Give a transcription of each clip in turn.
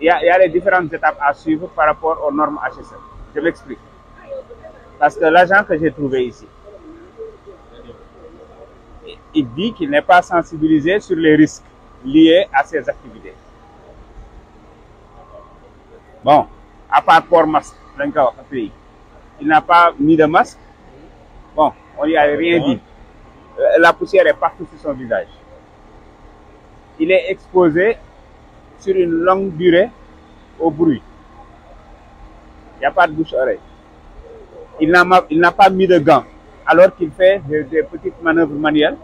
y a les différentes étapes à suivre par rapport aux normes HSE. Je m'explique. Parce que l'agent que j'ai trouvé ici, il dit qu'il n'est pas sensibilisé sur les risques liés à ces activités. Bon, à part port masque, il n'a pas mis de masque. Bon, on n'y a rien dit. La poussière est partout sur son visage. Il est exposé sur une longue durée au bruit. Il n'y a pas de bouche-oreille. Il n'a pas mis de gants, alors qu'il fait des petites manœuvres manuelles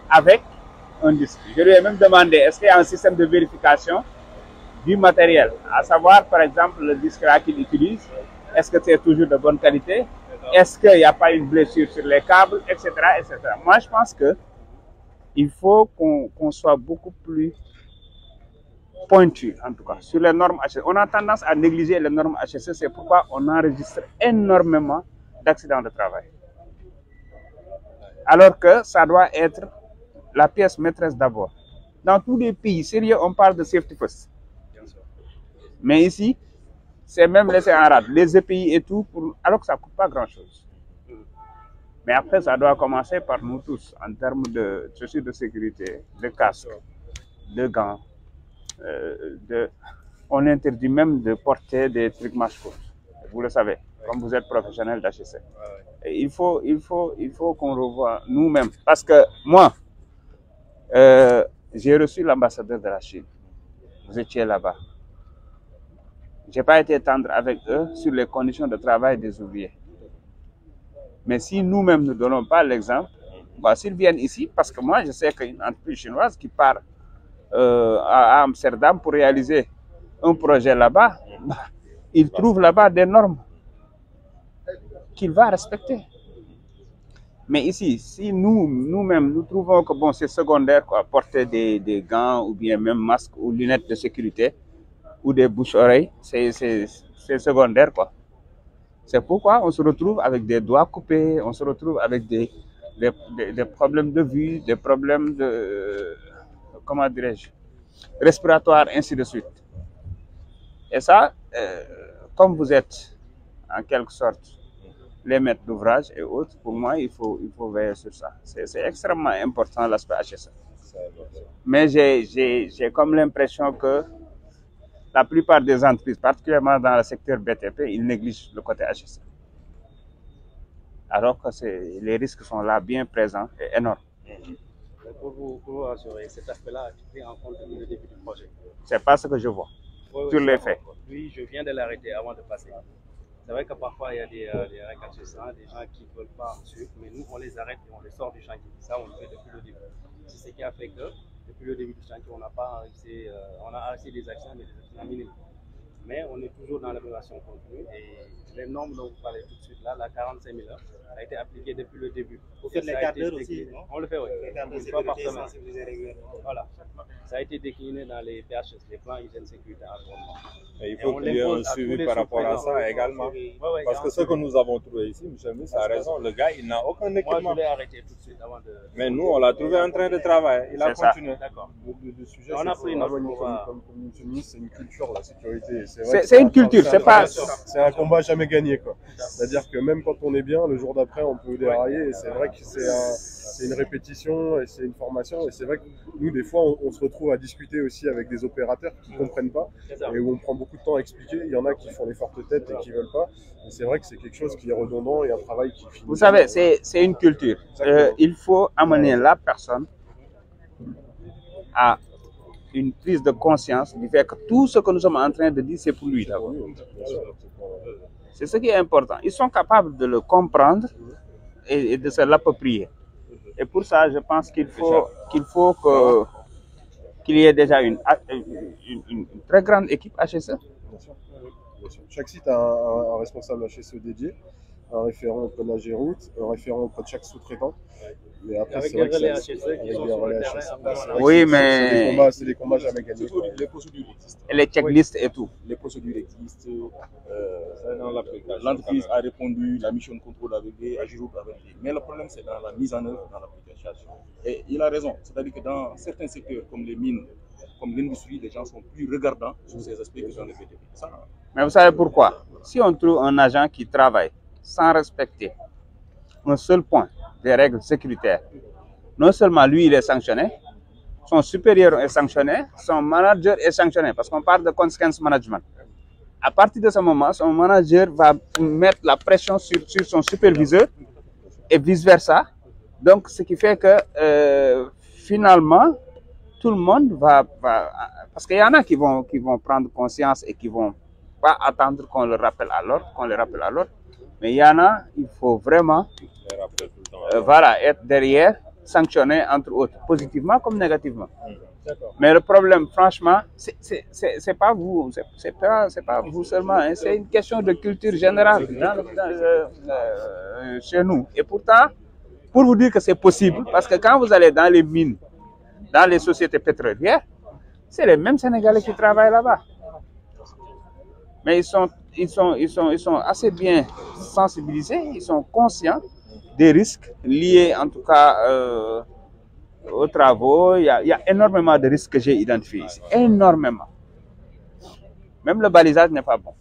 avec un disque. Je lui ai même demandé, est-ce qu'il y a un système de vérification du matériel, à savoir par exemple le disque là qu'il utilise, est-ce que c'est toujours de bonne qualité, est-ce qu'il n'y a pas une blessure sur les câbles, etc., etc. Moi, je pense qu'il faut qu'on soit beaucoup plus pointu, en tout cas, sur les normes HSE. On a tendance à négliger les normes HSE, c'est pourquoi on enregistre énormément d'accidents de travail. Alors que ça doit être la pièce maîtresse d'abord. Dans tous les pays sérieux, on parle de safety first. Mais ici, c'est même laissé en rade, les EPI et tout, alors que ça ne coûte pas grand-chose. Mais après, ça doit commencer par nous tous, en termes de chaussures de sécurité, de casques, de gants. On interdit même de porter des trucs masques. Vous le savez, comme vous êtes professionnel d'HSE. Il faut qu'on revoie nous-mêmes. Parce que moi, j'ai reçu l'ambassadeur de la Chine. Vous étiez là-bas. Je n'ai pas été tendre avec eux sur les conditions de travail des ouvriers. Mais si nous-mêmes ne donnons pas l'exemple, bah, s'ils viennent ici, parce que moi je sais qu'une entreprise chinoise qui part à Amsterdam pour réaliser un projet là-bas, bah, il trouve là-bas des normes qu'il va respecter. Mais ici, si nous-mêmes, nous trouvons que bon, c'est secondaire, quoi, porter des gants ou bien même masques ou lunettes de sécurité ou des bouches-oreilles, c'est secondaire, quoi. C'est pourquoi on se retrouve avec des doigts coupés, on se retrouve avec des problèmes de vue, des problèmes de, comment dirais-je, respiratoires, ainsi de suite. Et ça, comme vous êtes en quelque sorte les maîtres d'ouvrage et autres, pour moi, il faut veiller sur ça. C'est extrêmement important l'aspect HSE. Mais j'ai comme l'impression que la plupart des entreprises, particulièrement dans le secteur BTP, ils négligent le côté HSE. Alors que les risques sont là, bien présents et énormes. Pour vous rassurer, cet aspect-là a été pris en compte depuis le début du projet. C'est pas ce que je vois, sur les faits. Oui, je viens de l'arrêter avant de passer. C'est vrai que parfois il y a des règles HSE, des gens qui ne veulent pas suivre, mais nous on les arrête et on les sort du chantier. Ça on le fait depuis le début. C'est ce qui a fait que depuis le début du chantier, on n'a pas arrêté, on a arrêté des actions, mais des actions minimes. Mais on est toujours dans l'amélioration continue et les normes dont vous parlez tout de suite là, la 45 000 heures, a été appliquée depuis le début. Vous faites les quarts d'heure aussi, non? On le fait, oui. Une fois par semaine. Voilà. Ça a été décliné dans les PHS, les plans hygiène sécurité environnement. Et il faut qu'il y ait un suivi par rapport à ça également. Parce que ce que nous avons trouvé ici, M. Miss a raison, le gars, il n'a aucun équipement. Moi, je l'ai arrêté tout de suite avant de... Mais nous, on l'a trouvé en train de travailler. Il a continué. D'accord. Le sujet, on a pris notre comme M. Miss, c'est une culture, la sécurité. C'est une culture, c'est pas... C'est un combat jamais gagné, quoi. C'est-à-dire que même quand on est bien, le jour d'après, on peut dérailler. Et c'est vrai que c'est une répétition et c'est une formation. Et c'est vrai que nous, des fois, on se retrouve à discuter aussi avec des opérateurs qui ne comprennent pas et où on prend beaucoup de temps à expliquer. Il y en a qui font les fortes têtes et qui ne veulent pas. Et c'est vrai que c'est quelque chose qui est redondant et un travail qui finit. Vous savez, c'est une culture. Il faut amener la personne à une prise de conscience du fait que tout ce que nous sommes en train de dire, c'est pour lui d'abord. C'est ce qui est important. Ils sont capables de le comprendre et de se l'approprier. Et pour ça, je pense qu'il faut qu'il y ait déjà une très grande équipe HSE. Bien sûr. Chaque site a un responsable HSE dédié, un référent auprès de la Géroute, un référent auprès de chaque sous-traitant. Mais après, avec des relais HSE qui sont sur le terrain. Oui, mais c'est des combats jamais gagnés. Les procédures existent. Et les checklists et tout. Les procédures existent. L'entreprise a répondu, la mission de contrôle a validé, Agiroute a validé. Mais le problème, c'est dans la mise en œuvre, dans l'application. Et il a raison. C'est-à-dire que dans certains secteurs, comme les mines, comme l'industrie, les gens sont plus regardants sur ces aspects que dans le BTP. Mais vous savez pourquoi? Si on trouve un agent qui travaille sans respecter un seul point des règles sécuritaires, non seulement lui, il est sanctionné, son supérieur est sanctionné, son manager est sanctionné, parce qu'on parle de consequence management. À partir de ce moment, son manager va mettre la pression sur son superviseur et vice-versa. Donc, ce qui fait que finalement, tout le monde va parce qu'il y en a qui vont prendre conscience et qui vont pas attendre qu'on le rappelle à l'ordre, mais il y en a, il faut vraiment voilà, être derrière, sanctionner entre autres, positivement comme négativement. Mais le problème, franchement, c'est pas vous, c'est pas vous seulement, hein, c'est une question de culture générale chez nous. Et pourtant, pour vous dire que c'est possible, parce que quand vous allez dans les mines, dans les sociétés pétrolières, c'est les mêmes Sénégalais qui travaillent là-bas. Mais ils sont assez bien sensibilisés, ils sont conscients des risques liés en tout cas aux travaux. Il y a énormément de risques que j'ai identifiés ici, énormément. Même le balisage n'est pas bon.